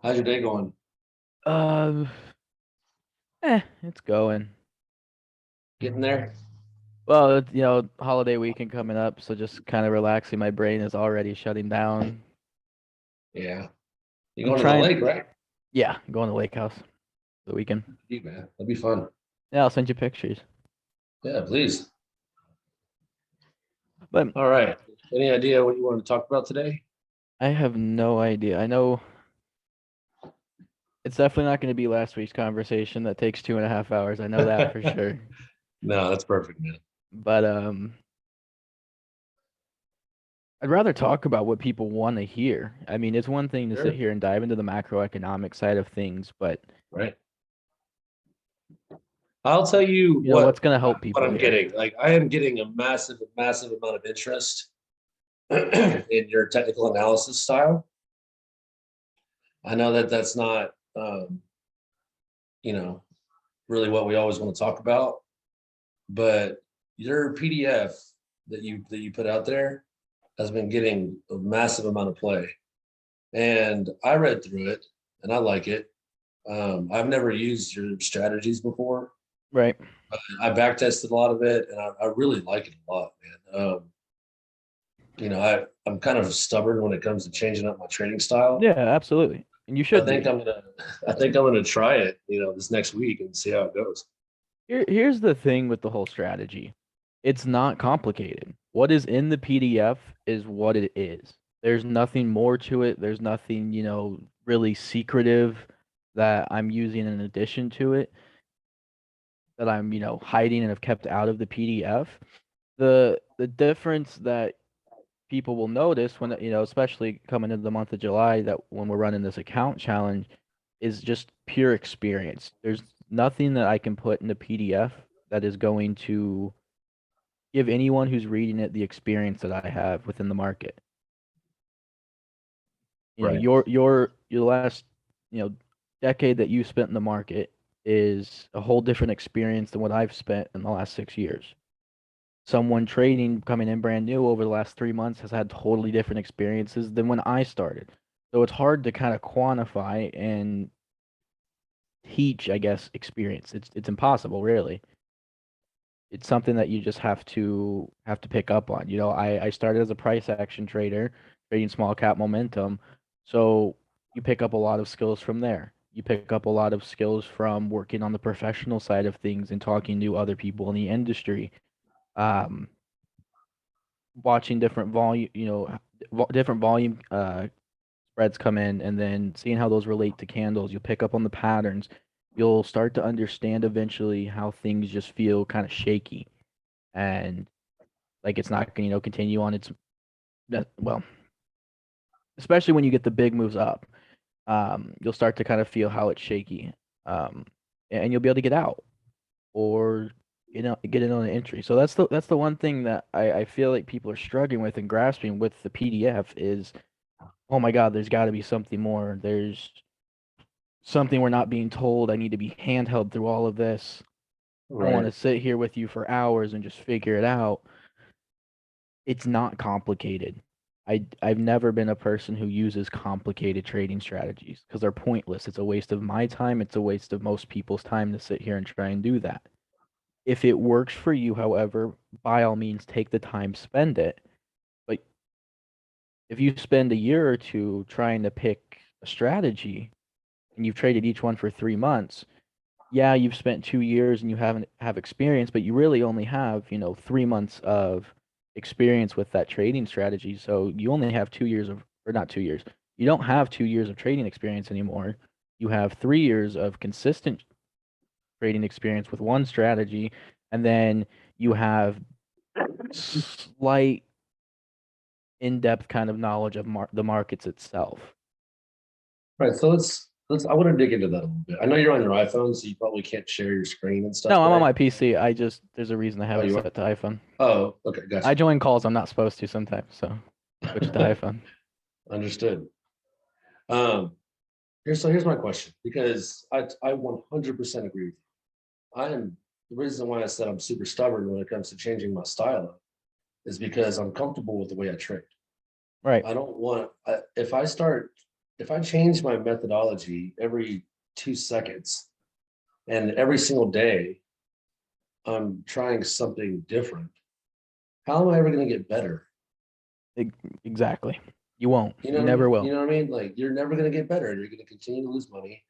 How's your day going? Um, it's going. Getting there? Well, holiday weekend coming up, so just kind of relaxing. My brain is already shutting down. Yeah. You I'm going to the trying, lake, right? yeah, going to lake house for the weekend. You, man. That'd be fun. Yeah, I'll send you pictures. Yeah, please. But All right. Any idea what you want to talk about today? I have no idea. I know it's definitely not going to be last week's conversation that takes 2.5 hours. I know that for sure. No, that's perfect, man. But I'd rather talk about what people want to hear. I mean, it's one thing to sit Sure. here and dive into the macroeconomic side of things, but Right. I'll tell you what's going to help what people I'm here? getting. Like I am getting a massive amount of interest in your technical analysis style. I know that that's not you know, really what we always want to talk about, but your PDF that you put out there has been getting a massive amount of play. And I read through it and I like it. I've never used your strategies before. Right. I back tested a lot of it and I really like it a lot, man. I'm kind of stubborn when it comes to changing up my trading style. Yeah, absolutely. And you I should think be. I'm gonna I think I'm gonna try it, this next week and see how it goes. Here's the thing with the whole strategy. It's not complicated. What is in the PDF is what it is. There's nothing more to it. There's nothing, really secretive that I'm using in addition to it that I'm, hiding and have kept out of the PDF. The difference that people will notice when, especially coming into the month of July, that when we're running this account challenge is just pure experience. There's nothing that I can put in the PDF that is going to give anyone who's reading it the experience that I have within the market. Right. Your last, decade that you spent in the market is a whole different experience than what I've spent in the last 6 years. Someone trading coming in brand new over the last 3 months has had totally different experiences than when I started. So it's hard to kind of quantify and teach, I guess, experience. It's impossible, really. It's something that you just have to pick up on. I started as a price action trader, trading small cap momentum. So you pick up a lot of skills from there. You pick up a lot of skills from working on the professional side of things and talking to other people in the industry. Um, Watching different volume, different volume spreads come in and then seeing how those relate to candles. You'll pick up on the patterns. You'll start to understand eventually how things just feel kind of shaky and like it's not going to, continue on its well, especially when you get the big moves up. You'll start to kind of feel how it's shaky. Um, and you'll be able to get out or get in on an entry. So that's the one thing that I feel like people are struggling with and grasping with the PDF is, oh my God, there's got to be something more. There's something we're not being told. I need to be handheld through all of this. I don't want Right. to sit here with you for hours and just figure it out. It's not complicated. I've never been a person who uses complicated trading strategies because they're pointless. It's a waste of my time. It's a waste of most people's time to sit here and try and do that. If it works for you, however, by all means take the time, spend it. But if you spend a year or two trying to pick a strategy and you've traded each one for 3 months, yeah, you've spent 2 years and you haven't have experience, but you really only have, 3 months of experience with that trading strategy. So you only have 2 years of, or not 2 years. You don't have 2 years of trading experience anymore. You have 3 years of consistent trading experience with one strategy, and then you have slight in-depth kind of knowledge of the markets itself. Right. So let's I want to dig into that a little bit. I know you're on your iPhone, so you probably can't share your screen and stuff No, I'm on today. my PC. There's a reason I have Oh, it you are? set to iPhone. Oh, okay, I gotcha. join calls I'm not supposed to sometimes, so switch it to iPhone. Understood. Um, here's my question because I 100% agree with you. I am the reason why I said I'm super stubborn when it comes to changing my style is because I'm comfortable with the way I trade. Right. I don't want if I start. if I change my methodology every 2 seconds and every single day I'm trying something different, how am I ever going to get better? Exactly. You won't. You know You what I mean? never will. You know what I mean? Like you're never going to get better. You're going to continue to lose money,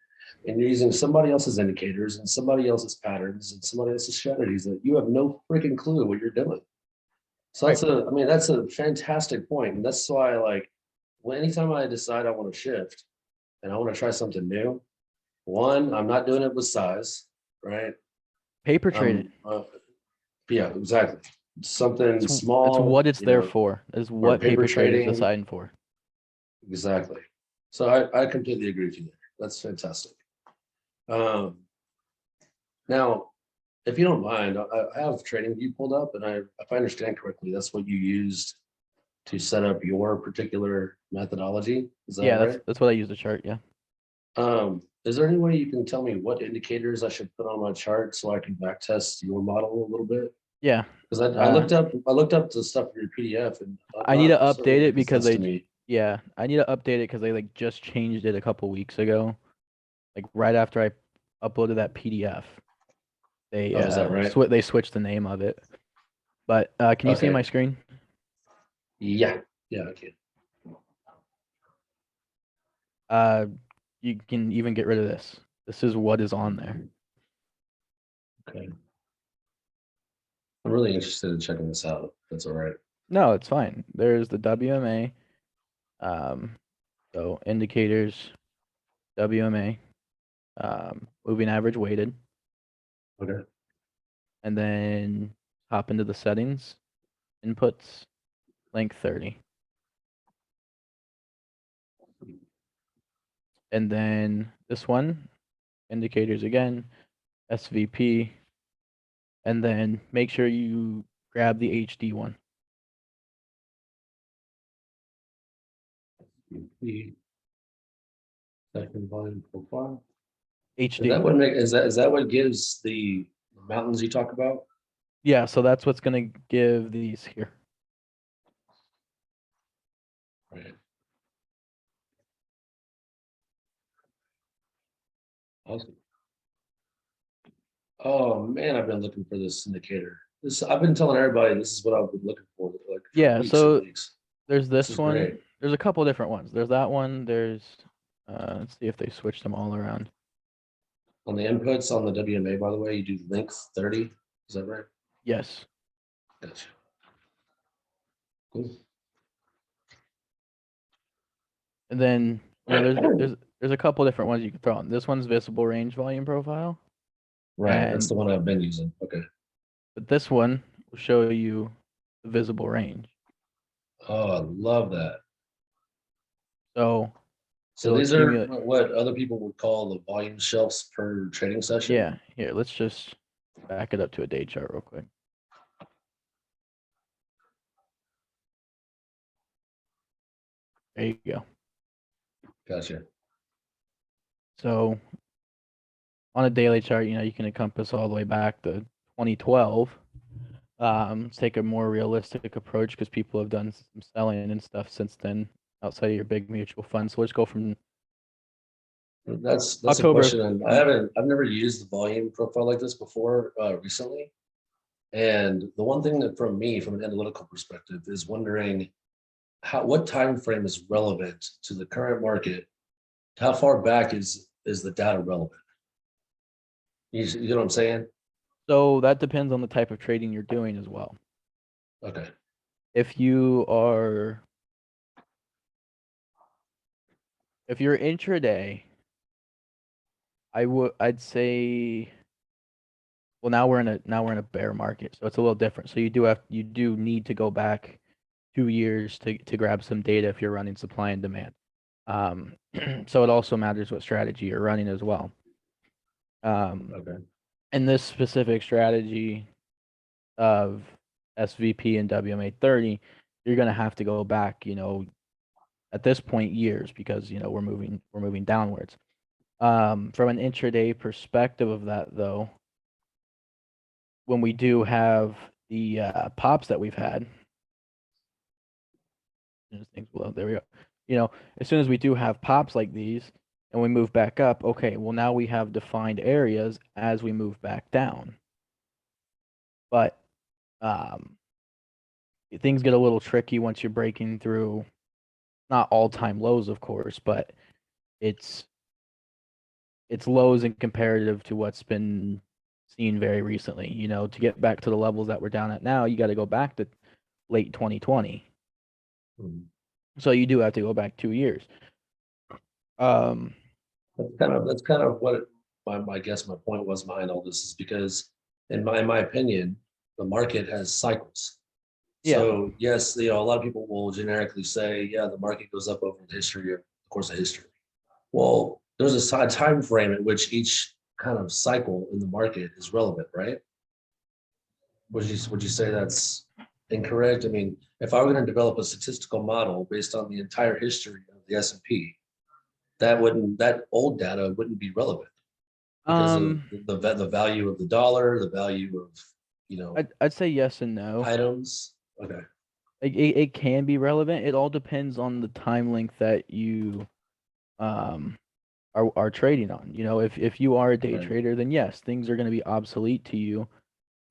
and you're using somebody else's indicators and somebody else's patterns and somebody else's strategies that you have no freaking clue what you're doing. So Right. I mean, that's a fantastic point, and that's why like when anytime I decide I want to shift and I want to try something new, one, I'm not doing it with size, right? Paper trading. Yeah, exactly. Something It's small, what it's there for. Is or what paper paper trading is trading. designed for. Exactly. So I completely agree with you there. That's fantastic. Um, now, if you don't mind, I have TradingView pulled up, and if I understand correctly, that's what you used to set up your particular methodology. Is that Yeah, right? that's what I use the chart. Yeah. Is there any way you can tell me what indicators I should put on my chart so I can back test your model a little bit? Yeah. Because I looked up the stuff in your PDF, and I'm I need to not update certain it making because sense to they, me. yeah, I need to update it because they like just changed it a couple weeks ago. Like right after I uploaded that PDF, they Oh, is that right? they switched the name of it. But can you see Okay. my screen? Yeah. Yeah. Okay. Uh, you can even get rid of this. This is what is on there. Okay. I'm really interested in checking this out. That's all right. No, it's fine. There's the WMA. So indicators, WMA, moving average weighted, Okay. and then hop into the settings, inputs, length 30. And then this one, indicators again, SVP, and then make sure you grab the HD one. The second volume profile. HD. Is that what gives the mountains you talk about? Yeah, so that's what's gonna give these here. Right. Awesome. Oh man, I've been looking for this indicator. I've been telling everybody this is what I've been looking for like for Yeah, weeks and so weeks. there's This this is one. great. There's a couple different ones. There's that one. There's let's see if they switched them all around. On the inputs on the WMA, by the way, you do length 30. Is that right? Yes. Gotcha. Cool. And then there's a couple different ones you can throw on. This one's visible range volume profile, Right. That's the and one I've been using. Okay. but this one will show you the visible range. Oh, I love that. So So it'll these are accumulate. what other people would call the volume shelves per trading session. Yeah, here, let's just back it up to a day chart real quick. There you go. Gotcha. So on a daily chart, you can encompass all the way back to 2012. Let's take a more realistic approach because people have done some selling and stuff since then outside of your big mutual funds. So let's go from That's a October of question, and I've never used the volume profile like this before recently. And the one thing that from an analytical perspective, is wondering what time frame is relevant to the current market. How far back is the data relevant? You know what I'm saying? So that depends on the type of trading you're doing as well. Okay. If you're intraday, I'd say, well, now we're in a bear market, so it's a little different. So you do need to go back 2 years to grab some data if you're running supply and demand. So it also matters what strategy you're running as well. Okay. In this specific strategy of SVP and WMA 30, you're gonna have to go back, at this point years because we're moving downwards. From an intraday perspective of that though, when we do have the pops that we've had, there's things below. There we go. You know, as soon as we do have pops like these and we move back up, okay, well now we have defined areas as we move back down. But um, things get a little tricky once you're breaking through not all-time lows, of course, but it's it's lows in comparative to what's been seen very recently. You know, to get back to the levels that we're down at now, you got to go back to late 2020. Mhm. So you do have to go back 2 years. Um, That's kind of what I guess my point was behind all this is because in my opinion, the market has cycles. yeah. So yes, a lot of people will generically say, yeah, the market goes up over the history of course of history. Well, there's a time frame at which each kind of cycle in the market is relevant, right? Would you say that's incorrect? I mean, if I were going to develop a statistical model based on the entire history of the S&P, that old data wouldn't be relevant because of Um, the value of the dollar, the value of you know I'd say yes and no. items. Okay, It can be relevant. It all depends on the time length that you um are trading on. You know, if you are a day right. trader, then yes, things are going to be obsolete to you.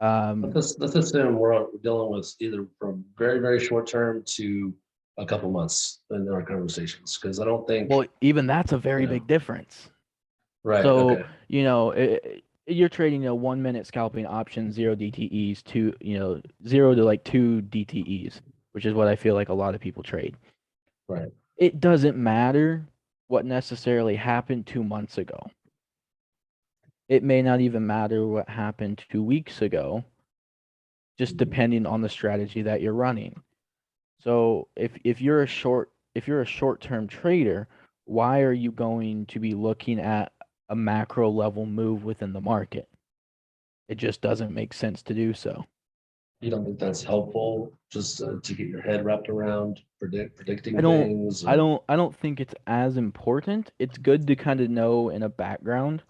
Let's assume we're dealing with either from very short term to a couple months in our conversations because I don't think Well, even that's a very yeah big difference. right So, okay you know, you're trading a 1 minute scalping option, zero DTEs, to, you know, zero to like two DTEs, which is what I feel like a lot of people trade. right It doesn't matter what necessarily happened 2 months ago. It may not even matter what happened 2 weeks ago, just Mhm. depending on the strategy that you're running. So if you're a short-term trader, why are you going to be looking at a macro level move within the market? It just doesn't make sense to do so. You don't think that's helpful just to get your head wrapped around I predicting don't things I or don't I don't think it's as important. It's good to kind of know in a background,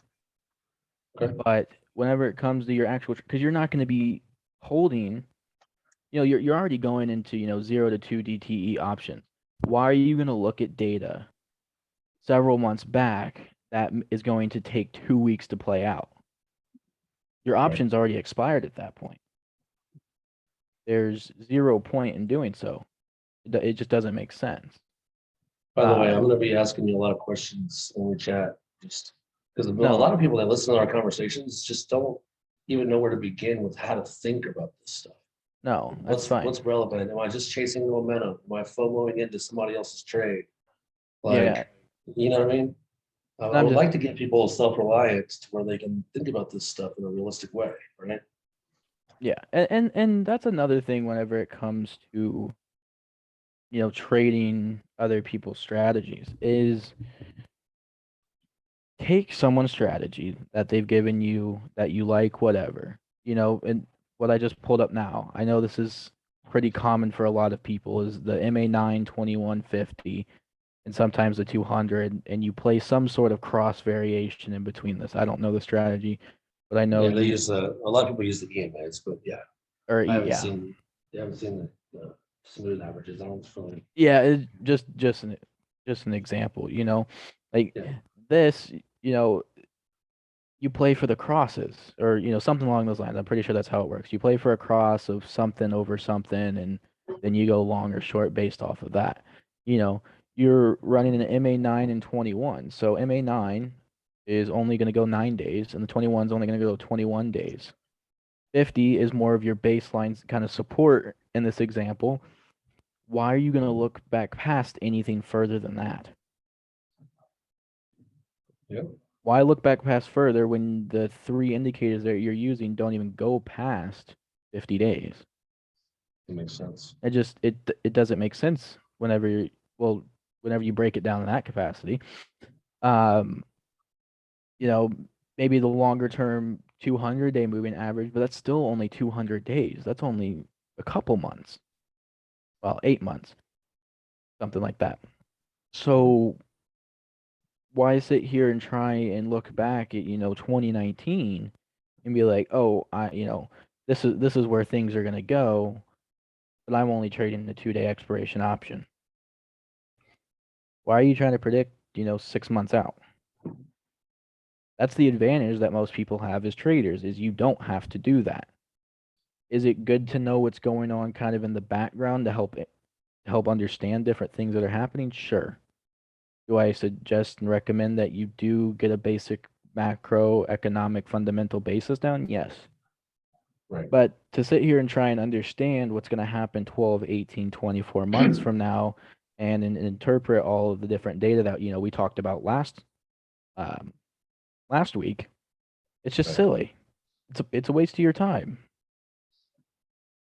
okay but whenever it comes to your actual, because you're not going to be holding, you know, you're already going into, you know, 0 to 2 DTE options. Why are you going to look at data several months back that is going to take 2 weeks to play out? Your right. option's already expired at that point. There's zero point in doing so. It just doesn't make sense. By the way, I'm Um, going to be asking you a lot of questions in the chat just because a no, lot of people that listen to our conversations just don't even know where to begin with how to think about this stuff. no, that's What's fine. relevant? Am I just chasing the momentum? Am I FOMOing into somebody else's trade? Yeah, Like, you know what I mean? and I I'm would just like to get people self-reliant to where they can think about this stuff in a realistic way, right? yeah, and that's another thing whenever it comes to, you know, trading other people's strategies is take someone's strategy that they've given you that you like, whatever, you know, and what I just pulled up now. I know this is pretty common for a lot of people is the MA9 2150 and sometimes the 200, and you play some sort of cross variation in between this. I don't know the strategy, but I know Yeah, they you, use a lot of people use the EMAs, but yeah, or I haven't yeah, seen I haven't seen the smooth averages. I don't fully. yeah, it, just an example, you know, like Yeah, this, you know, you play for the crosses or, you know, something along those lines. I'm pretty sure that's how it works. You play for a cross of something over something, and then you go long or short based off of that. You know, you're running an MA9 and 21. So MA9 is only going to go 9 days, and the 21 is only going to go 21 days. 50 is more of your baseline kind of support in this example. Why are you going to look back past anything further than that? yeah, Why look back past further when the three indicators that you're using don't even go past 50 days? it makes sense. It doesn't make sense whenever well, whenever you break it down in that capacity. Um, you know, maybe the longer term 200-day moving average, but that's still only 200 days. That's only a couple months. Well, 8 months, something like that. Mhm. So why sit here and try and look back at, you know, 2019 and be like, oh, you know, this is where things are gonna go, but I'm only trading the 2-day expiration option. Why are you trying to predict, 6 months out? That's the advantage that most people have as traders, is you don't have to do that. Is it good to know what's going on kind of in the background to help understand different things that are happening? Sure. Do I suggest and recommend that you do get a basic macroeconomic fundamental basis down? Yes. Right. But to sit here and try and understand what's going to happen 12, 18, 24 months from now and interpret all of the different data that, we talked about um, last week, it's just Right. silly. It's a waste of your time.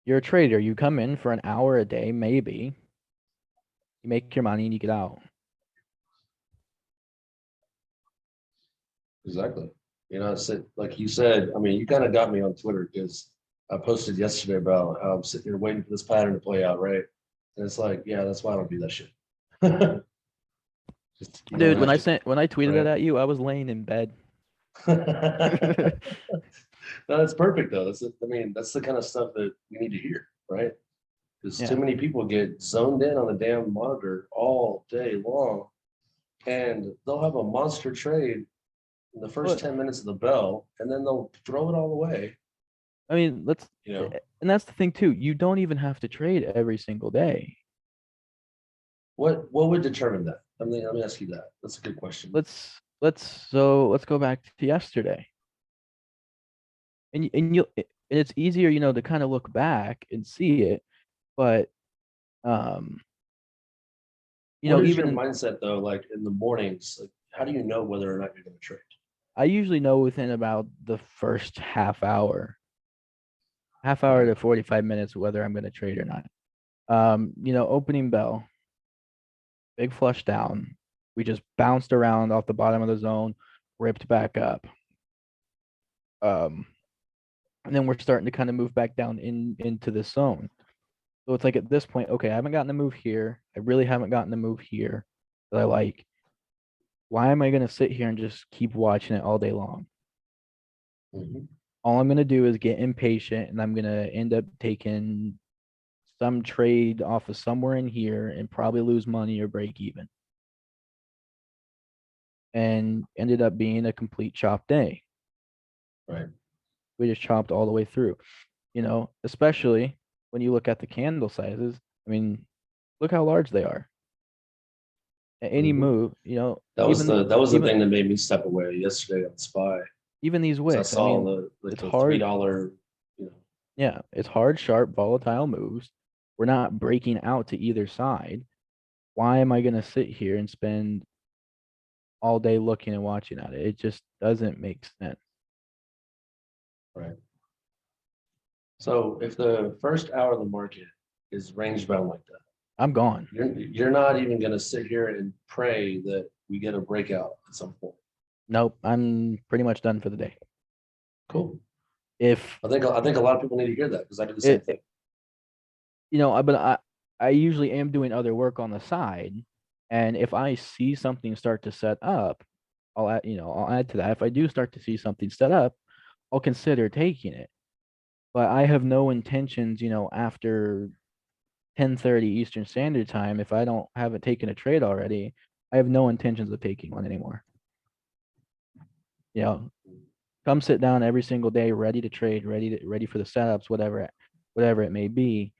You're a trader. You come in for an hour a day, maybe. You make your money and you get out. Exactly. It's like you said, I mean, you kind of got me on Twitter because I posted yesterday about how I'm sitting here waiting for this pattern to play out, right? And it's like, yeah, that's why I don't do that shit. Just, you don't Dude, have to, when I tweeted that right? at you, I was laying in bed. No, that's perfect though. I mean, that's the kind of stuff that we need to hear, right? Because too Yeah. many people get zoned in on the damn monitor all day long, and they'll have a monster trade in the first But 10 minutes of the bell, and then they'll throw it all away. I mean, You know, and that's the thing too. You don't even have to trade every single day. what would determine that? Let me ask you that. That's a good question. Let's go back to yesterday. And it's easier, to kind of look back and see it, but um, What is your even mindset though? Like in the mornings, like how do you know whether or not you're going to trade? I usually know within about the first half hour Right. to 45 minutes whether I'm going to trade or not. Opening bell, big flush down. We just bounced around off the bottom of the zone, ripped back up. Um, and then we're starting to kind of move back down into the zone. So it's like at this point, okay, I haven't gotten a move here. I really haven't gotten a move here that I like. Why am I going to sit here and just keep watching it all day long? Mhm. All I'm going to do is get impatient and I'm going to end up taking some trade off of somewhere in here and probably lose money or break even. And ended up being a complete chop day. Right. We just chopped all the way through, especially when you look at the candle sizes. I mean, look how large they are. At any Mhm. move, That was the even thing that made me step away yesterday on Spy. even these Because I wicks. I saw mean, the like it's the hard. $3, you know, Yeah, it's hard, sharp, volatile moves. We're not breaking out to either side. Why am I going to sit here and spend all day looking and watching at it? It just doesn't make sense. right. So if the first hour of the market is range bound like that, I'm gone. you're not even going to sit here and pray that we get a breakout at some point. Nope, I'm pretty much done for the day. Cool. If I think a lot of people need to hear that because I do the same it, thing. but I usually am doing other work on the side, and if I see something start to set up, I'll add to that. If I do start to see something set up, I'll consider taking it. But I have no intentions, after 10:30 Eastern Standard Time, if I don't haven't taken a trade already, I have no intentions of taking one anymore. You know, come sit down every single day, ready to trade, ready for the setups, whatever it may be.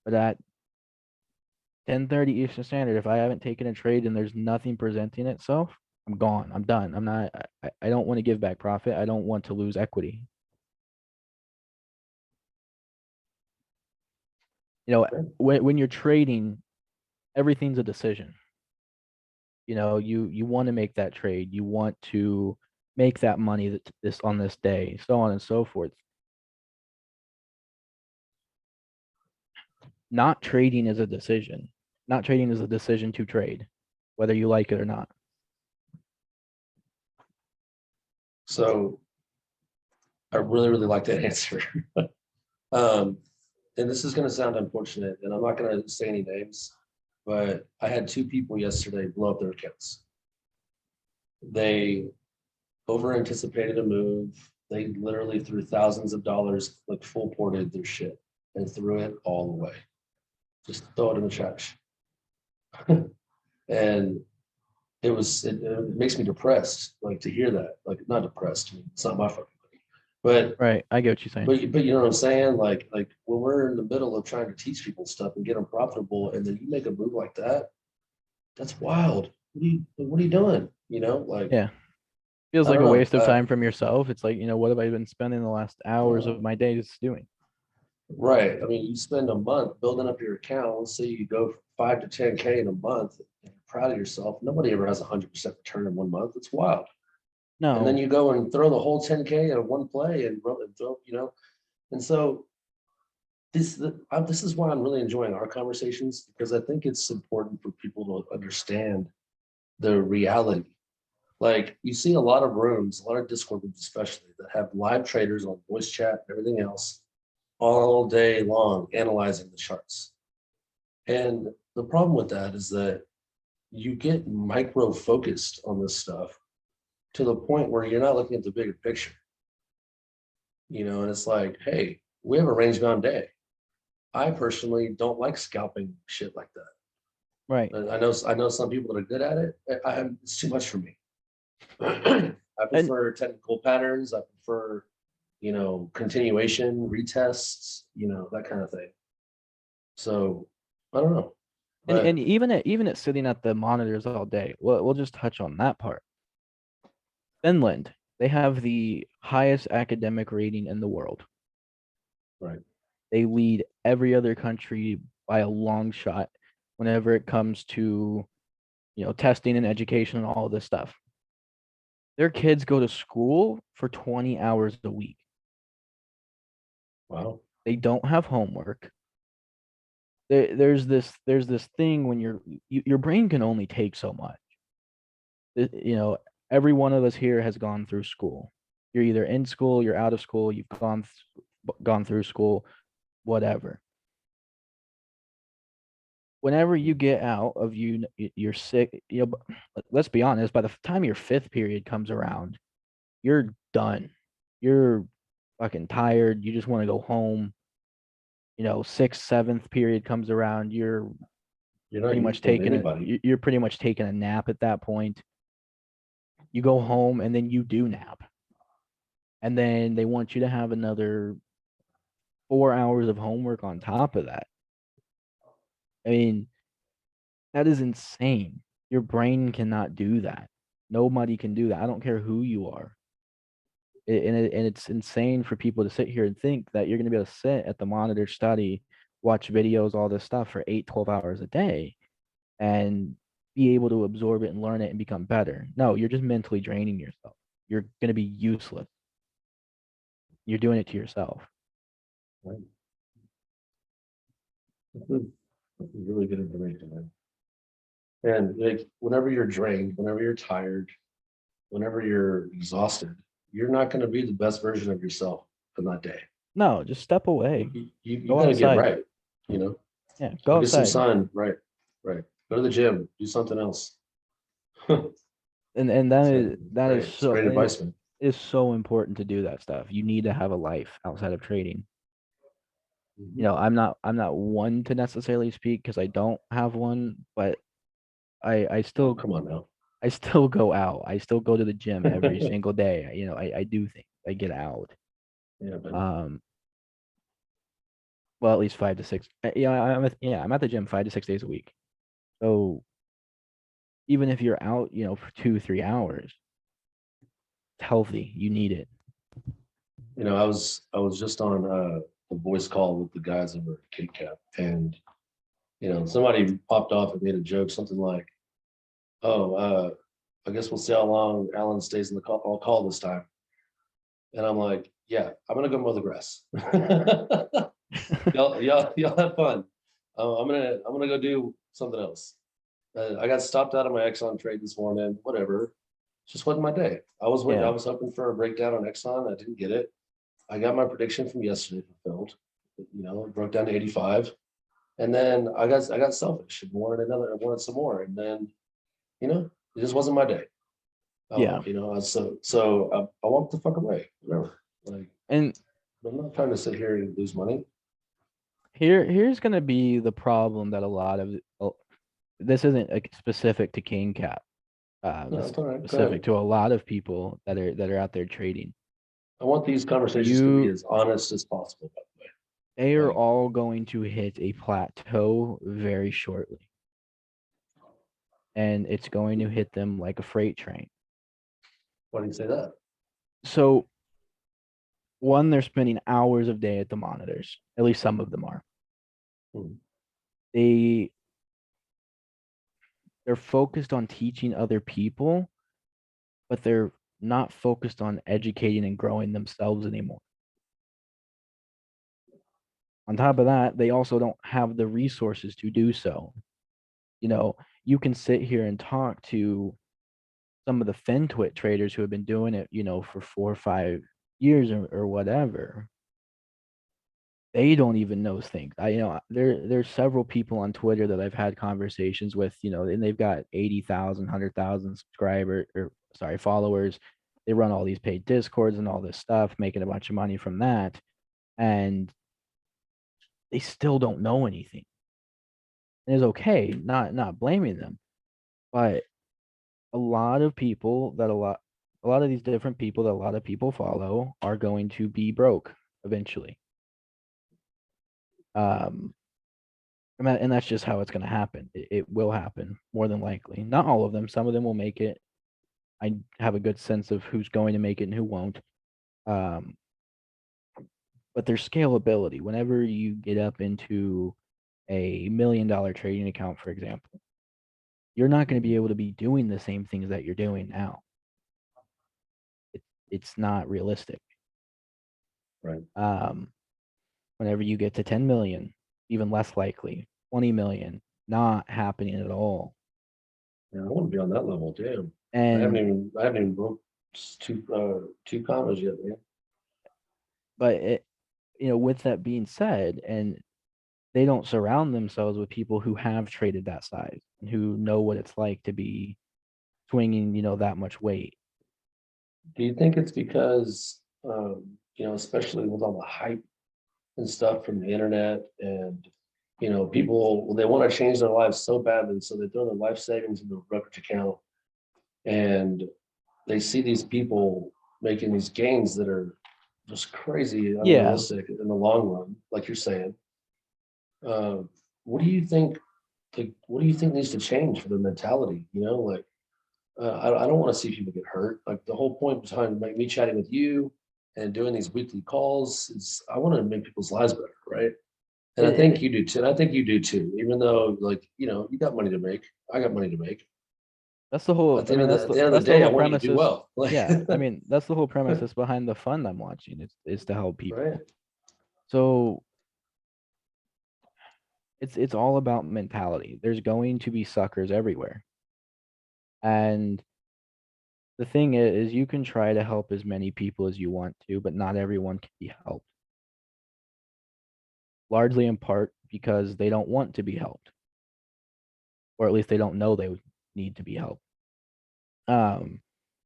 But at 10:30 Eastern Standard, if I haven't taken a trade and there's nothing presenting itself, I'm gone. I'm done. I'm not. I don't want to give back profit. I don't want to lose equity. Okay. When you're trading, everything's a decision. You want to make that trade. You want to make that money this on this day, so on and so forth. Not trading is a decision. Not trading is a decision to trade, whether you like it or not. So I really, really like that answer. um, and this is going to sound unfortunate, and I'm not going to say any names, but I had two people yesterday blow up their accounts. They over anticipated a move. They literally threw thousands of dollars, like full ported their shit and threw it all away. Just throw it in the trash. And it makes me depressed, like to hear that, like not depressed. I mean, it's not my fucking money, but Right. I get what you're saying. but you know what I'm saying? Like when we're in the middle of trying to teach people stuff and get them profitable, and then you make a move like that, that's wild. What are you doing? You know, like Yeah. Feels I like don't a know. waste of time from yourself. It's like, what have I been spending the last hours of my days doing? Right. I mean, you spend a month building up your account. Let's say you go from 5 to 10K in a month, and you're proud of yourself. Nobody ever has 100% return in 1 month. It's wild. And then No. you go and throw the whole 10K in one play and throw, you know. And so this is why I'm really enjoying our conversations, because I think it's important for people to understand the reality. Like you see a lot of rooms, a lot of Discord rooms, especially that have live traders on voice chat and everything else all day long analyzing the charts. And the problem with that is that you get micro focused on this stuff to the point where you're not looking at the bigger picture, you know, and it's like, hey, we have a range bound day. I personally don't like scalping shit like that. Right. But I know some people that are good at it. It's too much for me. I And prefer technical patterns. I prefer, you know, continuation, retests, you know, that kind of thing. So I don't know. and But even at sitting at the monitors all day, we'll just touch on that part. Finland, they have the highest academic rating in the world. right. They lead every other country by a long shot whenever it comes to, testing and education and all of this stuff. Their kids go to school for 20 hours a week. Wow. They don't have homework. There's this thing when your brain can only take so much. Every one of us here has gone through school. You're either in school, you're out of school, you've gone through school, whatever. Whenever you get out of you're sick, let's be honest, by the time your fifth period comes around, you're done. You're fucking tired. You just want to go home. Sixth, seventh period comes around, You're not pretty much useful to taking anybody. you're pretty much taking a nap at that point. You go home and then you do nap. And then they want you to have another 4 hours of homework on top of that. I mean, that is insane. Your brain cannot do that. Nobody can do that. I don't care who you are. And it's insane for people to sit here and think that you're going to be able to sit at the monitor, study, watch videos, all this stuff for 8, 12 hours a day and be able to absorb it and learn it and become better. No, you're just mentally draining yourself. You're going to be useless. You're doing it to yourself. Right? This is really good information, man. And like whenever you're drained, whenever you're tired, whenever you're exhausted, you're not going to be the best version of yourself on that day. No, just step away. You Go got to get outside. right. You know, Yeah, go go get some outside. sun. Right, right. Go to the gym. Do something else. And that So, is that is right. It's so great and advice, man. it is so important to do that stuff. You need to have a life outside of trading. Mhm. I'm not one to necessarily speak because I don't have one, but I I Oh, still come on now. I still go out. I still go to the gym every single day. I do things. I get out. Yeah, man. Um, well, at least 5 to 6. I'm at the gym 5 to 6 days a week. So even if you're out, for 2, 3 hours, it's healthy. You need it. You know, I was just on a voice call with the guys over at Kit Cap, and you know, somebody popped off and made a joke, something like, "Oh, I guess we'll see how long Alan stays in the call this time." And I'm like, "Yeah, I'm gonna go mow the grass. Y'all have fun. I'm gonna go do something else." I got stopped out of my Exxon trade this morning. Whatever, just wasn't my day. I Yeah. was hoping for a breakdown on Exxon. I didn't get it. I got my prediction from yesterday fulfilled. You know, it broke down to 85. And then I got selfish and I wanted some more. And then, you know, it just wasn't my day. Yeah. You know, I walked the fuck away. Whatever. Like And I'm not trying to sit here and lose money. here's gonna be the problem that a lot of this isn't like specific to King Cap. No, This it's all is right. Go specific ahead. to a lot of people that are out there trading. I want these conversations to be You as honest as possible, by They the are way. all going to hit a plateau very shortly, and it's going to hit them like a freight train. Why do you say that? So, one, they're spending hours of day at the monitors. At least some of them are. Hmm. They they're focused on teaching other people, but they're not focused on educating and growing themselves anymore. On top of that, they also don't have the resources to do so. You know, you can sit here and talk to some of the fintwit traders who have been doing it, for 4 or 5 years or whatever. They don't even know things. There's several people on Twitter that I've had conversations with, and they've got 80,000, 100,000 subscribers, or sorry, followers. They run all these paid discords and all this stuff, making a bunch of money from that, and they still don't know anything. And it's okay, not blaming them, but a lot of people that a lot of these different people that a lot of people follow are going to be broke eventually. Um, and that's just how it's going to happen. It will happen more than likely. Not all of them. Some of them will make it. I have a good sense of who's going to make it and who won't. Um, but there's scalability. Whenever you get up into $1 million trading account, for example, you're not going to be able to be doing the same things that you're doing now. It's not realistic. Right. Whenever you get to 10 million, even less likely, 20 million, not happening at all. Yeah, I want to be on that level. Damn. And I haven't even broke two commas yet, man. but with that being said, and they don't surround themselves with people who have traded that size and who know what it's like to be swinging, that much weight. Do you think it's because, especially with all the hype and stuff from the internet and, people, they want to change their lives so badly. So they throw their life savings into a brokerage account and they see these people making these gains that are just crazy, Yeah, unrealistic in the long run, like you're saying. Uh, what do you think? Like, what do you think needs to change for the mentality? Like, I don't want to see people get hurt. Like the whole point behind me chatting with you and doing these weekly calls is I want to make people's lives better, right? And I think it, you do too. And I think you do too. Even though, like, you got money to make, I got money to make. that's the whole. At I the end mean, of that's the end of the that's the day, I whole want you to do premises. well. Like, Yeah, I mean, that's the whole premises behind the fund I'm watching. Is to help people. right. So it's all about mentality. There's going to be suckers everywhere. And the thing is you can try to help as many people as you want to, but not everyone can be helped. Largely in part because they don't want to be helped, or at least they don't know they would need to be helped. Um,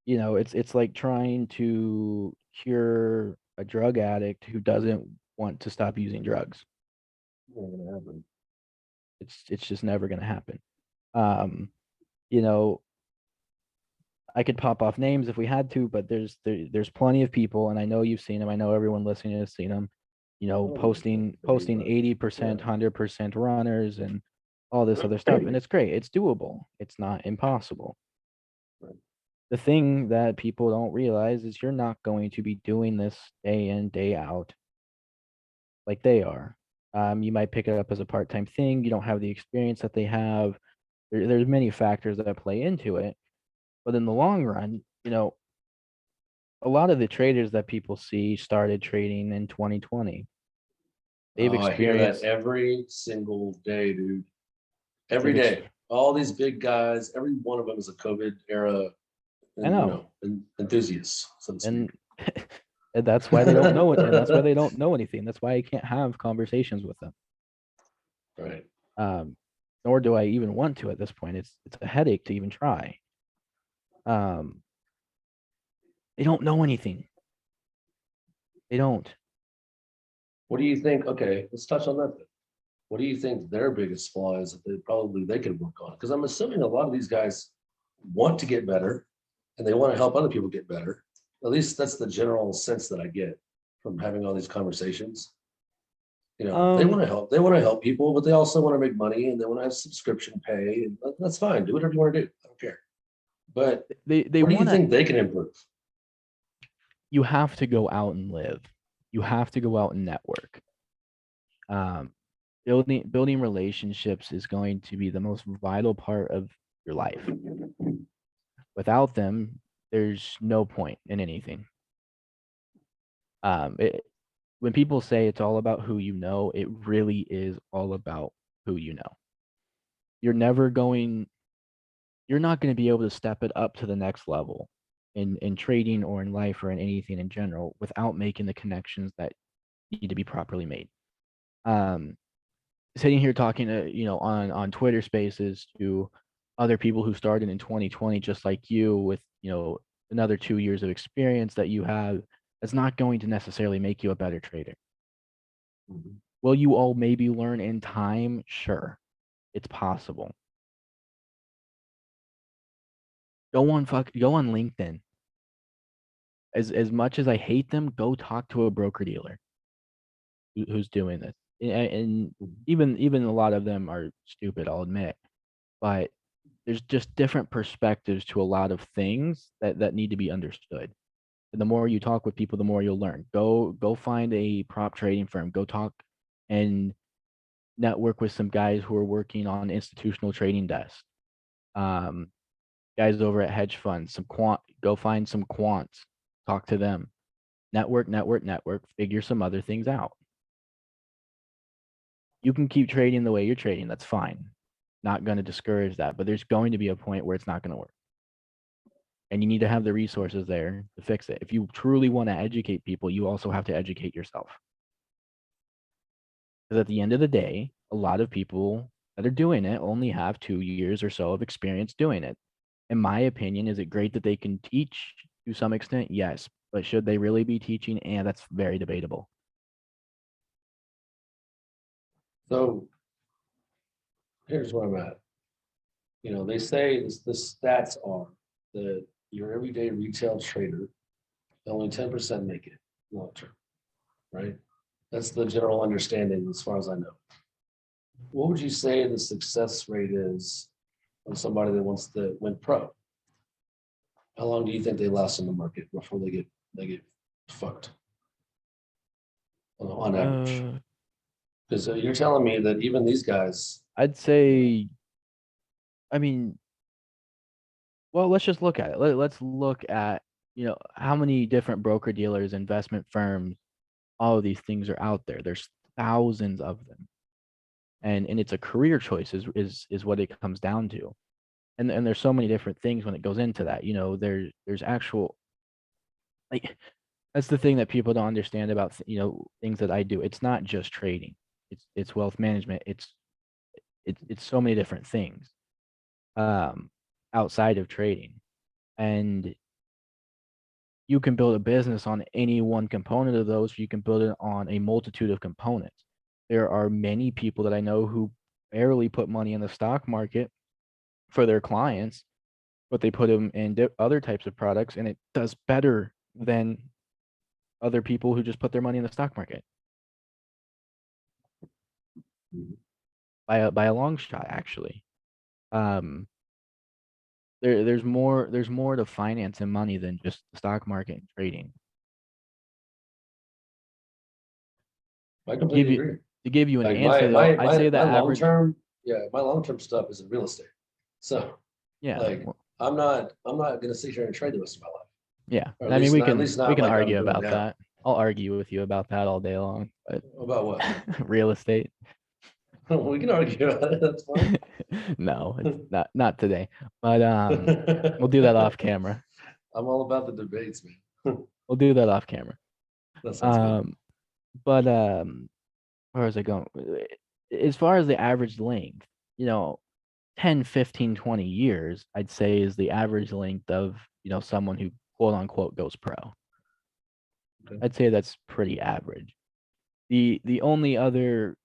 it's like trying to cure a drug addict who doesn't want to stop using drugs. Not gonna happen. It's just never going to happen. Um, you know, I could pop off names if we had to, but there's plenty of people, and I know you've seen them. I know everyone listening has seen them. I don't need to Posting anybody. 80%, Yeah. 100% runners and all this other stuff, and it's great. It's doable. It's not impossible. Right. The thing that people don't realize is you're not going to be doing this day in, day out like they are. You might pick it up as a part-time thing. You don't have the experience that they have. There's many factors that play into it, but in the long run, a lot of the traders that people see started trading in 2020. They've Oh, I hear that experienced, every single day, dude. Every they've ex- day. All these big guys, every one of them is a COVID era I and know, enthusiasts, so to speak. and and that's why they don't know it, and that's why they don't know anything. That's why I can't have conversations with them. Right. Um, Nor do I even want to at this point. It's a headache to even try. Um, they don't know anything. They don't. What do you think? Okay, let's touch on that then. What do you think their biggest flaw is that they could work on? Because I'm assuming a lot of these guys want to get better and they want to help other people get better. At least that's the general sense that I get from having all these conversations. You know, they want to help. They want to help people, but they also want to make money and they want to have subscription pay. And that's fine. Do whatever you want to do. I don't care. But they what do you want to. think they can improve? You have to go out and live. You have to go out and network. Um, building relationships is going to be the most vital part of your life. Without them, there's no point in anything. When people say it's all about who you know, it really is all about who you know. You're never going, you're not going to be able to step it up to the next level in trading or in life or in anything in general without making the connections that need to be properly made. Sitting here talking to, on Twitter Spaces to other people who started in 2020 just like you with, another 2 years of experience that you have, that's not going to necessarily make you a better trader. Mhm. Will you all maybe learn in time? Sure. It's possible. Go on LinkedIn. As much as I hate them, go talk to a broker dealer who's doing this. And even a lot of them are stupid, I'll admit. But there's just different perspectives to a lot of things that need to be understood. And the more you talk with people, the more you'll learn. Go find a prop trading firm. Go talk and network with some guys who are working on institutional trading desks. Guys over at hedge funds, go find some quants, talk to them. Network, figure some other things out. You can keep trading the way you're trading, that's fine. Not going to discourage that, but there's going to be a point where it's not going to work. And you need to have the resources there to fix it. If you truly want to educate people, you also have to educate yourself. Because at the end of the day, a lot of people that are doing it only have 2 years or so of experience doing it. In my opinion, is it great that they can teach to some extent? Yes. But should they really be teaching? And that's very debatable. So here's where I'm at. You know, they say the stats are that your everyday retail trader, only 10% make it long term, right? That's the general understanding as far as I know. What would you say the success rate is on somebody that went pro? How long do you think they last in the market before they get fucked on average? Because you're telling me that even these guys, I'd say, I mean, well, let's just look at it. Let's look at, how many different broker dealers, investment firms, all of these things are out there. There's thousands of them. And it's a career choice is what it comes down to. And there's so many different things when it goes into that. There's actual, like, that's the thing that people don't understand about, things that I do. It's not just trading. It's wealth management. It's so many different things outside of trading. And you can build a business on any one component of those, or you can build it on a multitude of components. There are many people that I know who barely put money in the stock market for their clients, but they put them in other types of products and it does better than other people who just put their money in the stock market by a long shot, actually. Um, there's more to finance and money than just the stock market and trading. I To give completely you agree. to give you an Like answer though, I'd say the my long average. term, yeah, my long term stuff is in real estate. So Yeah, like I'm not gonna sit here and trade the rest of my life. yeah. Or I mean, at least we not can like I'm argue doing about now. that. I'll argue with you about that all day long. But About what? real estate, We can argue about it. That's fine. no, it's not today. But we'll do that off camera. I'm all about the debates, man. We'll do that off camera. That sounds good. Um, but where was I going? As far as the average length, 10, 15, 20 years, I'd say is the average length of, someone who quote unquote goes pro. Okay. I'd say that's pretty average. The only other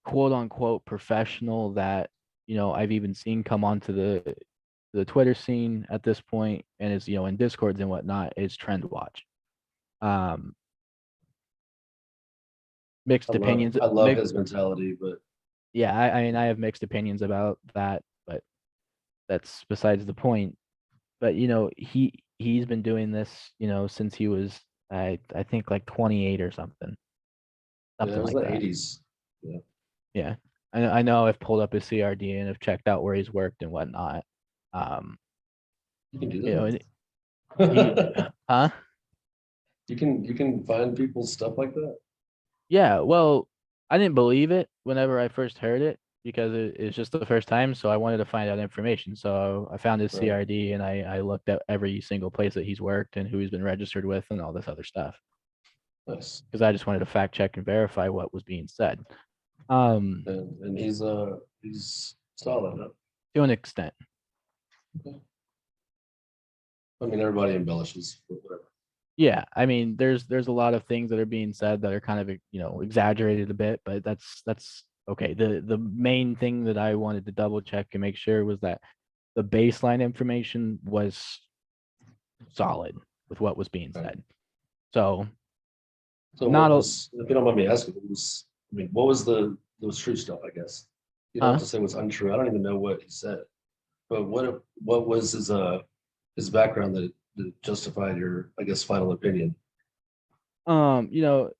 quote unquote professional that, I've even seen come onto the the Twitter scene at this point, and is in Discords and whatnot, is trend watch. Um, Mixed opinions. I love his mentality, but Yeah, I mean, I have mixed opinions about that, but that's besides the point. But he's been doing this since he was I think like 28 or something yeah, it was like the that. 80s. Yeah, Yeah, I know I've pulled up his CRD and have checked out where he's worked and whatnot. Um, you can do and he, that. huh? You can find people's stuff like that. Yeah, well, I didn't believe it whenever I first heard it because it's just the first time, so I wanted to find out information. So I found his Right. CRD and I looked at every single place that he's worked and who he's been registered with and all this other stuff Nice. because I just wanted to fact check and verify what was being said. And he's solid. Huh? To an extent. I mean, everybody embellishes, but whatever. Yeah, I mean, there's a lot of things that are being said that are kind of exaggerated a bit, but that's okay. The main thing that I wanted to double check and make sure was that the baseline information was solid with what was being Right. said. So So not what a was, if you don't mind me asking, I mean, what was the true stuff, I guess? You don't have huh? to say what's untrue. I don't even know what he said. But what was his background that justified your, I guess, final opinion? You know,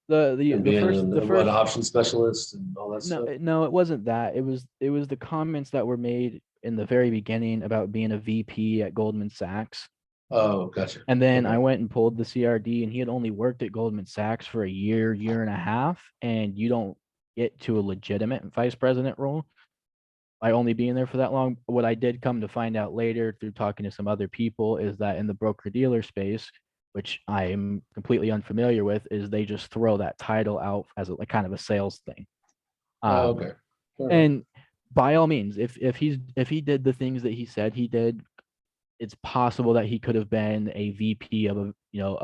And the being the what first option specialist and all that no stuff? no it wasn't that. It was the comments that were made in the very beginning about being a VP at Goldman Sachs. Oh, gotcha. And then I Okay. went and pulled the CRD, and he had only worked at Goldman Sachs for a year, year and a half. And you don't get to a legitimate vice president role by only being there for that long. What I did come to find out later through talking to some other people is that in the broker dealer space, which I am completely unfamiliar with, is they just throw that title out as like kind of a sales thing. Oh, Um, okay. Fair enough. and by all means, if he did the things that he said he did, it's possible that he could have been a VP of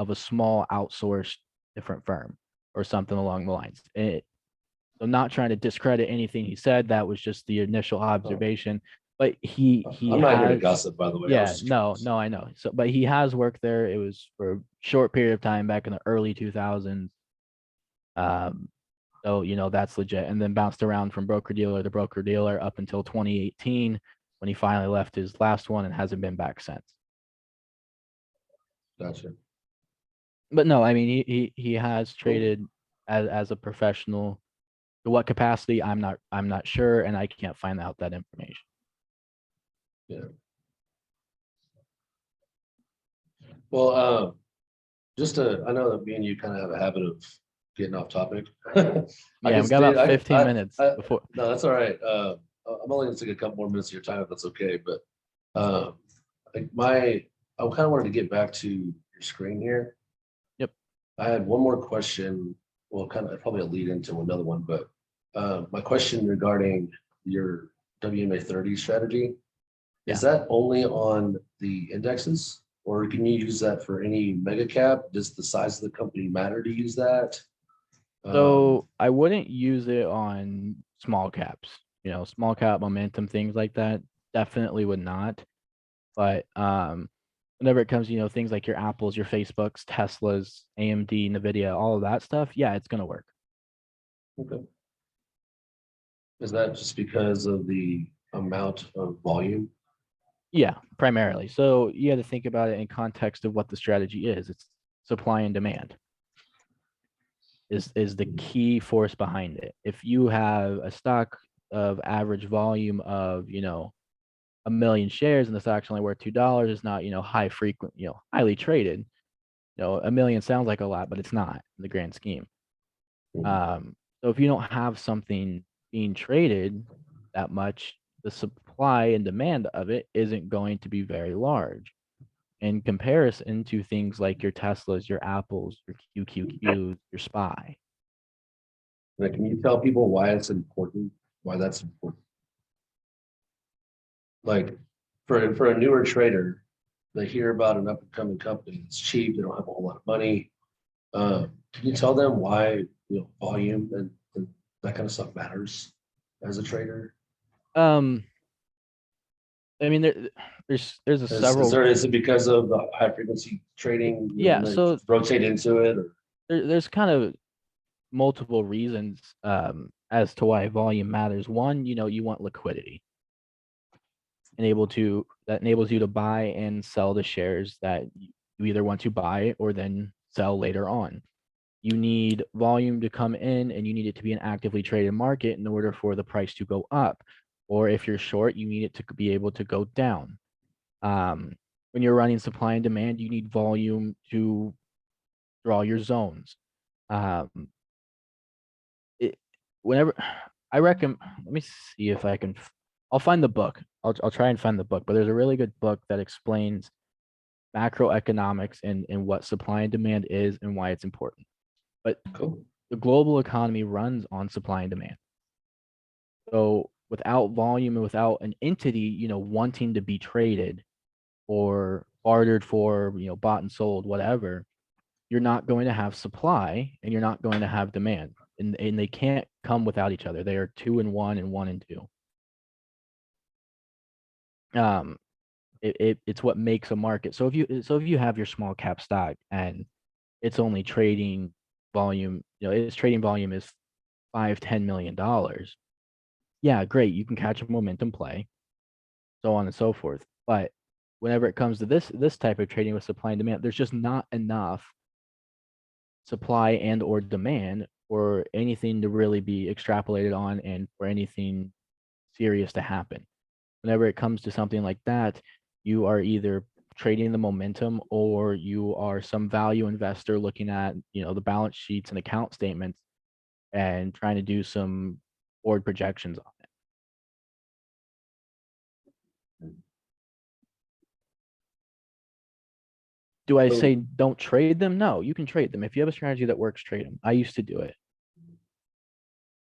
a small outsourced different firm or something along the lines. I'm not trying to discredit anything he said. That was just the initial Oh, observation. But he I'm not here to has, gossip, by the way. I was yeah, just no, curious. no, I know. So, but he has worked there. It was for a short period of time back in the early 2000s. Um, so that's legit. And then bounced around from broker dealer to broker dealer up until 2018 when he finally left his last one and hasn't been back since. Gotcha. But no, I mean he has Cool. traded as a professional. To what capacity, I'm not sure, and I can't find out that information. Yeah. Well, I know that me and you kind of have a habit of getting off topic. I Yeah, can we got about stay. 15 minutes I before. no, that's all right. I'm only gonna take a couple more minutes of your time if that's okay. But uh, like I kind of wanted to get back to your screen here. Yep. I had one more question. Well, kind of probably a lead into another one, but my question regarding your WMA 30 strategy. Yeah. Is that only on the indexes, or can you use that for any mega cap? Does the size of the company matter to use that? Um, So I wouldn't use it on small caps. Small cap momentum things like that. Definitely would not. But whenever it comes, things like your Apples, your Facebooks, Teslas, AMD, Nvidia, all of that stuff, yeah, it's gonna work. okay. Is that just because of the amount of volume? Yeah, primarily. So you got to think about it in context of what the strategy is. It's supply and demand is the Mhm. key force behind it. If you have a stock of average volume of, 1 million shares and the stock's only worth $2, it's not, high frequent, highly traded. 1 million sounds like a lot, but it's not in the grand scheme. Mhm. So if you don't have something being traded that much, the supply and demand of it isn't going to be very large in comparison to things like your Teslas, your Apples, your QQQs, your SPY. Like, can you tell people why it's important? Why that's important? Like for a newer trader, they hear about an up and coming company. It's cheap. They don't have a whole lot of money. Can you tell them why volume and that kind of stuff matters as a trader? Um, I mean, there's a Is it because of the high frequency trading, yeah. and then So rotate into it, or? there's kind of multiple reasons as to why volume matters. One, you want liquidity, that enables you to buy and sell the shares that you either want to buy or then sell later on. You need volume to come in, and you need it to be an actively traded market in order for the price to go up. Or if you're short, you need it to be able to go down. When you're running supply and demand, you need volume to draw your zones. Um, it, whenever I reckon, let me see if I can. I'll find the book. I'll try and find the book. But there's a really good book that explains macroeconomics and what supply and demand is and why it's important. But Cool. the global economy runs on supply and demand. So without volume and without an entity, wanting to be traded or bartered for, bought and sold, whatever, you're not going to have supply and you're not going to have demand. And they can't come without each other. They are two and one and two. It's what makes a market. So if you have your small cap stock and it's only trading volume, its trading volume is $5-10 million. Yeah, great. You can catch a momentum play, so on and so forth. But whenever it comes to this type of trading with supply and demand, there's just not enough supply and or demand for anything to really be extrapolated on and for anything serious to happen. Whenever it comes to something like that, you are either trading the momentum or you are some value investor looking at, the balance sheets and account statements and trying to do some forward projections on it. Do I say don't trade them? No, you can trade them. If you have a strategy that works, trade them. I used to do it.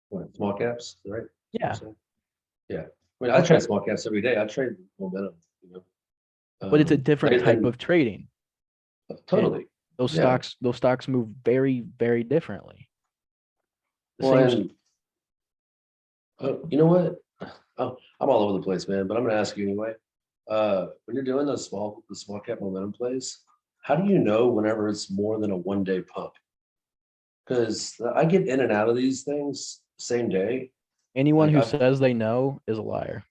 What, small caps, right? Yeah. Yeah. I mean, I trade small caps every day. I trade momentum, But it's a different type of trading. Totally. Those stocks move very, very differently. You know what? Oh, I'm all over the place, man, but I'm gonna ask you anyway. When you're doing the small cap momentum plays, how do you know whenever it's more than a 1 day pump? Because I get in and out of these things same day. Anyone who says they know is a liar.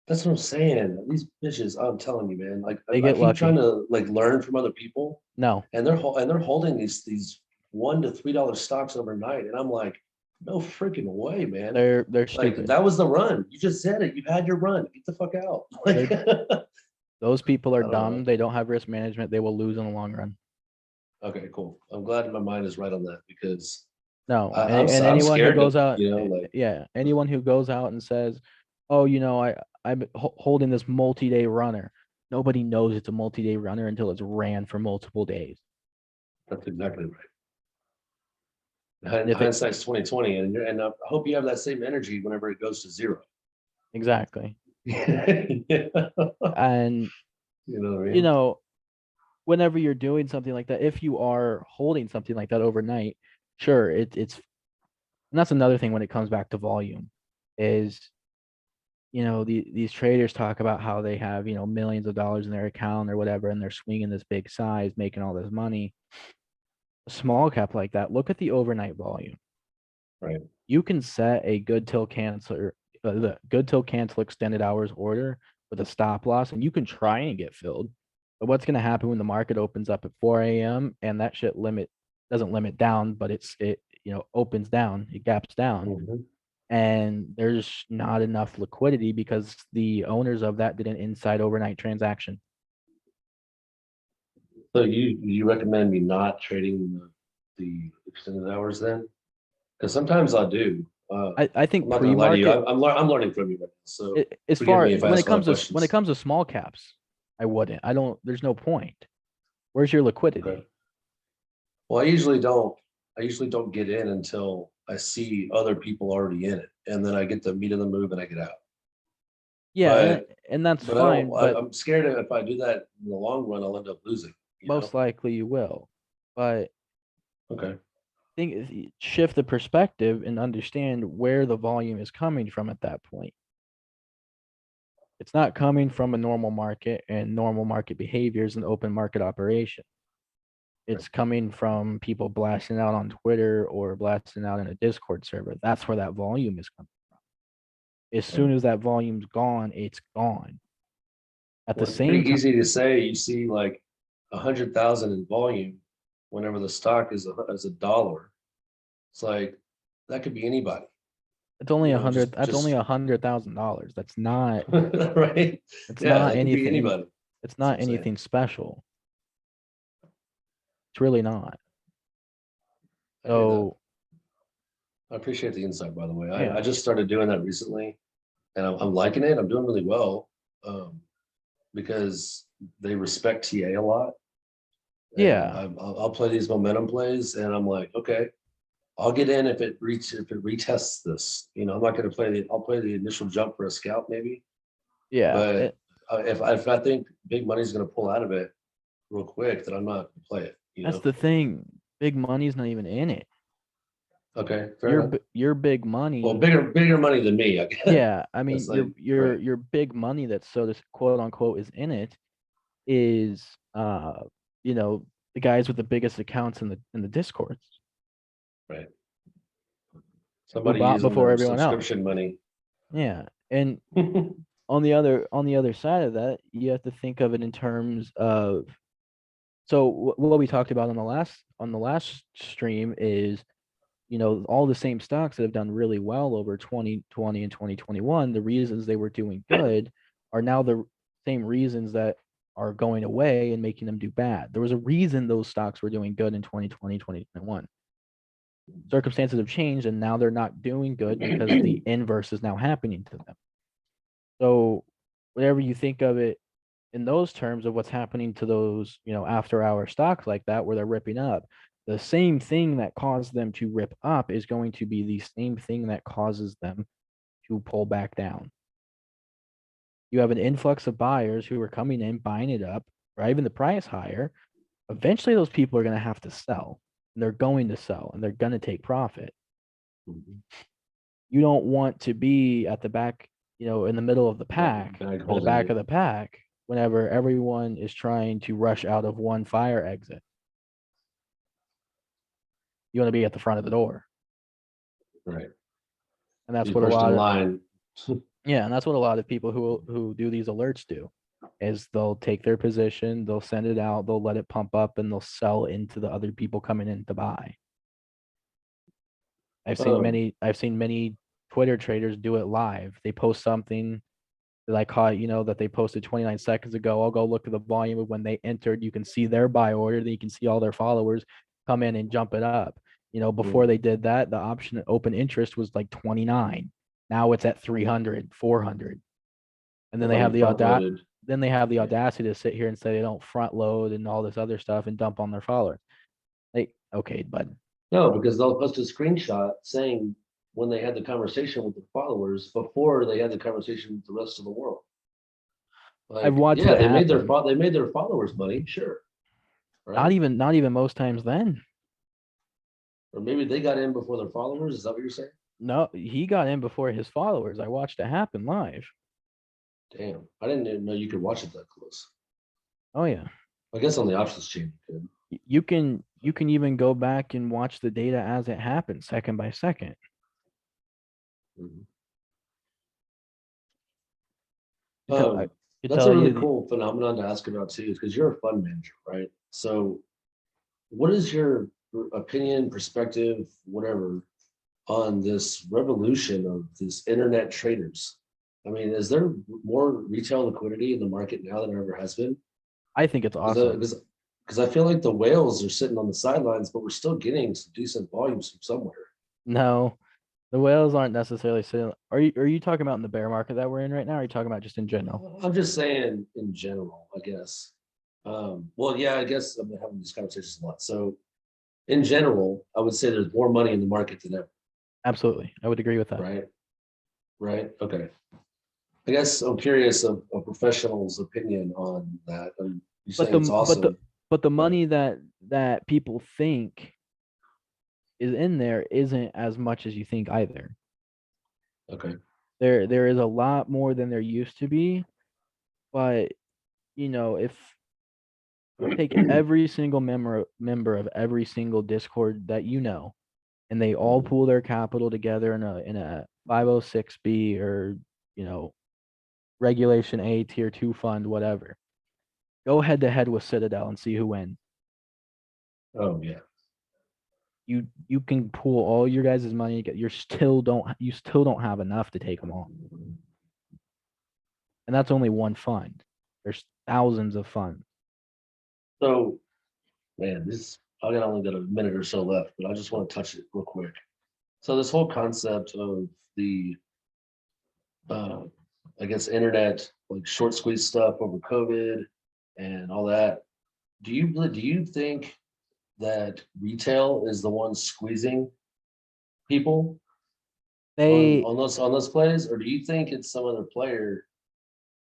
That's what I'm saying. These bitches, I'm telling you, man. Like they get lucky. Trying to learn from other people. No, and they're holding these $1 to $3 stocks overnight, and I'm like, no freaking way, man. They're like stupid. That was the run. You just said it. You had your run. Get the fuck out. Those people are dumb. They don't have risk management. They will lose in the long run. Okay, cool. I'm glad my mind is right on that because no, and anyone who goes out, anyone who goes out and says, "Oh, I'm holding this multi-day runner," nobody knows it's a multi-day runner until it's ran for multiple days. That's exactly right. Hindsight's 2020, and I hope you have that same energy whenever it goes to zero. Exactly. Yeah. And you know what I mean? Whenever you're doing something like that, if you are holding something like that overnight, sure, it's and that's another thing when it comes back to volume is these traders talk about how they have millions of dollars in their account or whatever, and they're swinging this big size, making all this money. A small cap like that, look at the overnight volume. Right. You can set a good till cancel extended hours order with a stop loss, and you can try and get filled. But what's going to happen when the market opens up at 4 a.m. and that shit doesn't limit down, but it opens down, it gaps down, and there's not enough liquidity because the owners of that did an inside overnight transaction. So you recommend me not trading the extended hours then? Because sometimes I do. I think I'm not gonna lie to you. pre-market. I'm learning from you right now. So as far when it comes to small caps, I wouldn't. I don't. There's no point. Where's your liquidity? Okay. Well, I usually don't get in until I see other people already in it, and then I get the meat of the move and I get out. Yeah, and that's fine. But I'm scared if I do that in the long run, I'll end up losing. Most likely you will. But okay. Shift the perspective and understand where the volume is coming from at that point. It's not coming from a normal market and normal market behaviors and open market operation. It's coming from people blasting out on Twitter or blasting out in a Discord server. That's where that volume is coming from. As soon as that volume's gone, it's gone. At the Well, it's pretty same time, easy to say you see like 100,000 in volume whenever the stock is a dollar. It's like that could be anybody, it's only you a know, hundred. just That's only $100,000. That's not. right. It's Yeah, not that could be anything. anybody. It's That's what not I'm saying. anything special. It's really not. I hear that. So I appreciate the insight, by the way. I yeah, just started doing that recently, and I'm liking it. I'm doing really well, because they respect TA a lot, and yeah. I'll play these momentum plays, and I'm like, okay, I'll get in if it retests this. You know, I'm not going to play the. I'll play the initial jump for a scalp maybe, Yeah, but if I think big money's going to pull out of it real quick, then I'm not going to play it. You that's know. the thing. Big money's not even in it. Okay, fair enough. Your big Well, money. bigger money than me. I guess. Yeah, I mean That's like right. your big money that's so this quote unquote is in it is you know the guys with the biggest accounts in the discords Right. who Somebody bought using before their everyone else. subscription money. Yeah, and Right. on the other side of that, you have to think of it in terms of so what we talked about on the last stream is all the same stocks that have done really well over 2020 and 2021, the reasons they were doing good are now the same reasons that are going away and making them do bad. There was a reason those stocks were doing good in 2020, 2021. Circumstances have changed and now they're not doing good because the inverse is now happening to them. So whatever you think of it in those terms of what's happening to those, after hour stocks like that, where they're ripping up, the same thing that caused them to rip up is going to be the same thing that causes them to pull back down. You have an influx of buyers who are coming in, buying it up, driving the price higher. Eventually, those people are going to have to sell, and they're going to sell, and they're going to take profit. You don't want to be at the back, in the middle of the pack or the back of the pack whenever everyone is trying to rush out of one fire exit. You want to be at the front of the door. Right. And that's Be what a first in lot of line. yeah, and that's what a lot of people who do these alerts do is they'll take their position, they'll send it out, they'll let it pump up and they'll sell into the other people coming in to buy. I've seen many Twitter traders do it live. They post something that I caught, that they posted 29 seconds ago. I'll go look at the volume of when they entered. You can see their buy order. Then you can see all their followers come in and jump it up. Before they did that, the option open interest was like 29. Now it's at 300, 400. And then they have the audacity to sit here and say they don't front load and all this other stuff and dump on their followers. Like, okay, bud. No, because they'll post a screenshot saying when they had the conversation with the followers before they had the conversation with the rest of the world. I've Like, watched yeah, it happen. they made their followers money, sure. Not Right. even not even most times then. Or maybe they got in before their followers. Is that what you're saying? No, he got in before his followers. I watched it happen live. Damn. I didn't even know you could watch it that close. Oh yeah. I guess on the options chain you could. You can even go back and watch the data as it happens, second by second. Mhm. I could That's a tell really you cool phenomenon to ask about too, because you're a fund manager, right? So what is your opinion, perspective, whatever, on this revolution of these internet traders? I mean, is there more retail liquidity in the market now than there ever has been? I think it's awesome. Because I feel like the whales are sitting on the sidelines, but we're still getting some decent volumes from somewhere. No, the whales aren't necessarily sitting. Are you talking about in the bear market that we're in right now? Or are you talking about just in general? I'm just saying in general, I guess. Well, yeah, I guess I'm having these conversations a lot. So in general, I would say there's more money in the market than ever. Absolutely. I would agree with that. Right. Right. Okay. I guess I'm curious of a professional's opinion on that. You're But saying it's awesome. the money that people think is in there isn't as much as you think either. Okay. There is a lot more than there used to be, but if take every single member of every single Discord that and they all Mhm. pool their capital together in a 506B or you know Regulation A Tier 2 fund, whatever. Go head to head with Citadel and see who wins. Oh yeah. You can pool all your guys' money. You still don't have enough to take them all, and that's only one fund. There's thousands of funds. So, man, I only got a minute or so left, but I just want to touch it real quick. So this whole concept of the, uh, I guess, internet, like short squeeze stuff over COVID and all that. Do you think that retail is the one squeezing people They, on those plays, or do you think it's some other player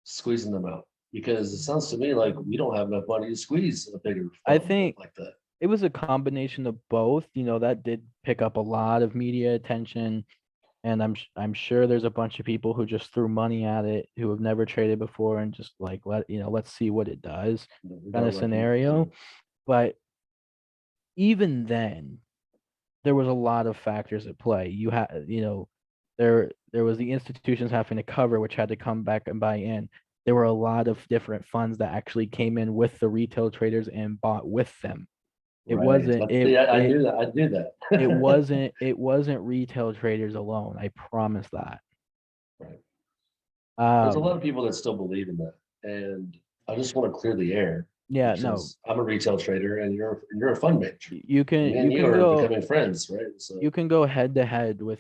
squeezing them out? Because it sounds to me like we don't have enough money to squeeze a bigger I fund think like that. it was a combination of both. That did pick up a lot of media attention, and I'm sure there's a bunch of people who just threw money at it who have never traded before and just like let's see what it does We kind got of lucky. scenario. But even then, there was a lot of factors at play. There was the institutions having to cover, which had to come back and buy in. There were a lot of different funds that actually came in with the retail traders and bought with them. It Right. wasn't See, it I it knew that. I knew it that. wasn't retail traders alone. I promise that. Right. There's a lot Um, of people that still believe in that, and I just want to clear the air yeah, no, because I'm a retail trader and you're a fund manager. you And can me you and you can are go becoming friends, right? you So can go head to head with,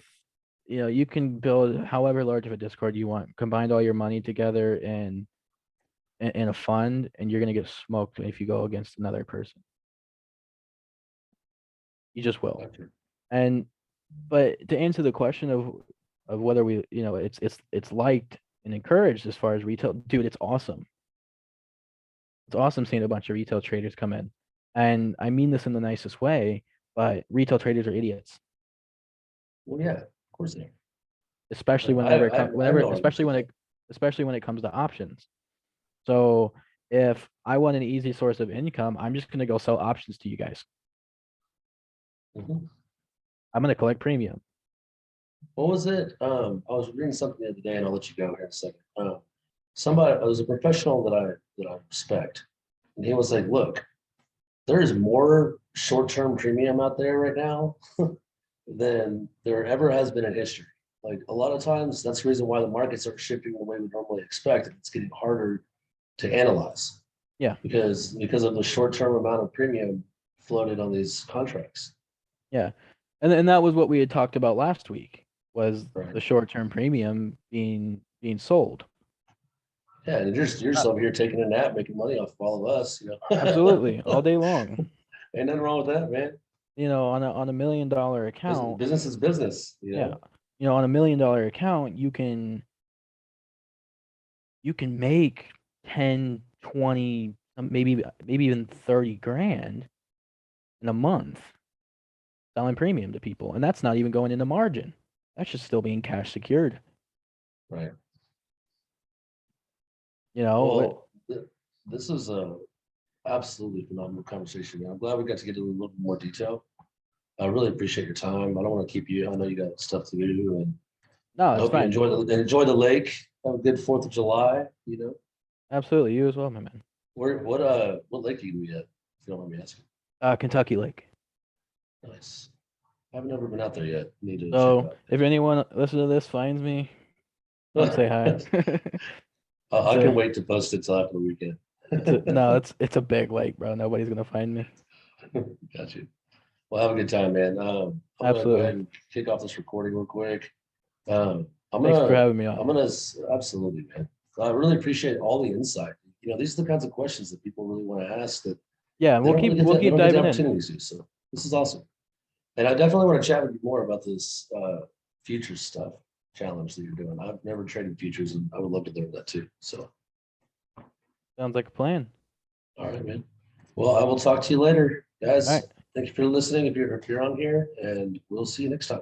you can build however large of a Discord you want, combine all your money together in a fund, and you're gonna get smoked if you go against another person. You just will. gotcha. And but to answer the question of whether we, it's liked and encouraged as far as retail, dude, it's awesome. It's awesome seeing a bunch of retail traders come in. And I mean this in the nicest way, but retail traders are idiots, Well, yeah, of course they especially are. I have no arguments with that. especially when it comes to options. So if I want an easy source of income, I'm just gonna go sell options to you guys. Mhm. I'm gonna collect premium. What was it? I was reading something the other day, and I'll let you go here in a second. Somebody, I was a professional that I respect, and he was like, "Look, there is more short-term premium out there right now than there ever has been in history. Like a lot of times, that's the reason why the markets are shifting the way we normally expect. It's getting harder to analyze Yeah, because of the short-term amount of premium floated on these contracts. yeah. And that was what we had talked about last week, was Right. the short-term premium being sold. Yeah, and you're just Uh, over here taking a nap, making money off of all of us, you Absolutely, all know. day long. Ain't nothing wrong with that, man. On a $1 million account, Business is business, yeah. On a $1 million account, you can make 10, 20, maybe even 30 grand in a month selling premium to people. And that's not even going into margin. That's just still being cash secured. Right. You know, Well, this is a absolutely phenomenal conversation. Man. I'm glad we got to get into a little bit more detail. I really appreciate your time. I don't want to keep you. I know you got stuff to do, and no, I it's hope you fine. enjoy the lake. Have a good Fourth of July. You know, Absolutely. You as well, my man. what lake are you gonna be at? If you don't mind me asking. Kentucky Lake. Nice. I haven't ever been out there yet. Need to check it So out. if anyone listen to this finds me, come say hi. I It's can a wait to post it till after the weekend. no, it's a big lake, bro. Nobody's gonna find me. Got you. Well, have a good time, man. I'm gonna go Absolutely. ahead and kick off this recording real quick. Thanks for having me I'm on. gonna absolutely, man. I really appreciate all the insight. You know, these are the kinds of questions that people really want to ask that Yeah, and we'll they keep don't get the diving in. opportunities to. So this is awesome. And I definitely want to chat with you more about this futures stuff challenge that you're doing. I've never traded futures, and I would love to learn that too. So, Sounds like a plan. all right, man. Well, I will talk to you later, All guys. right. Thank you for listening. If you're on here, and we'll see you next time.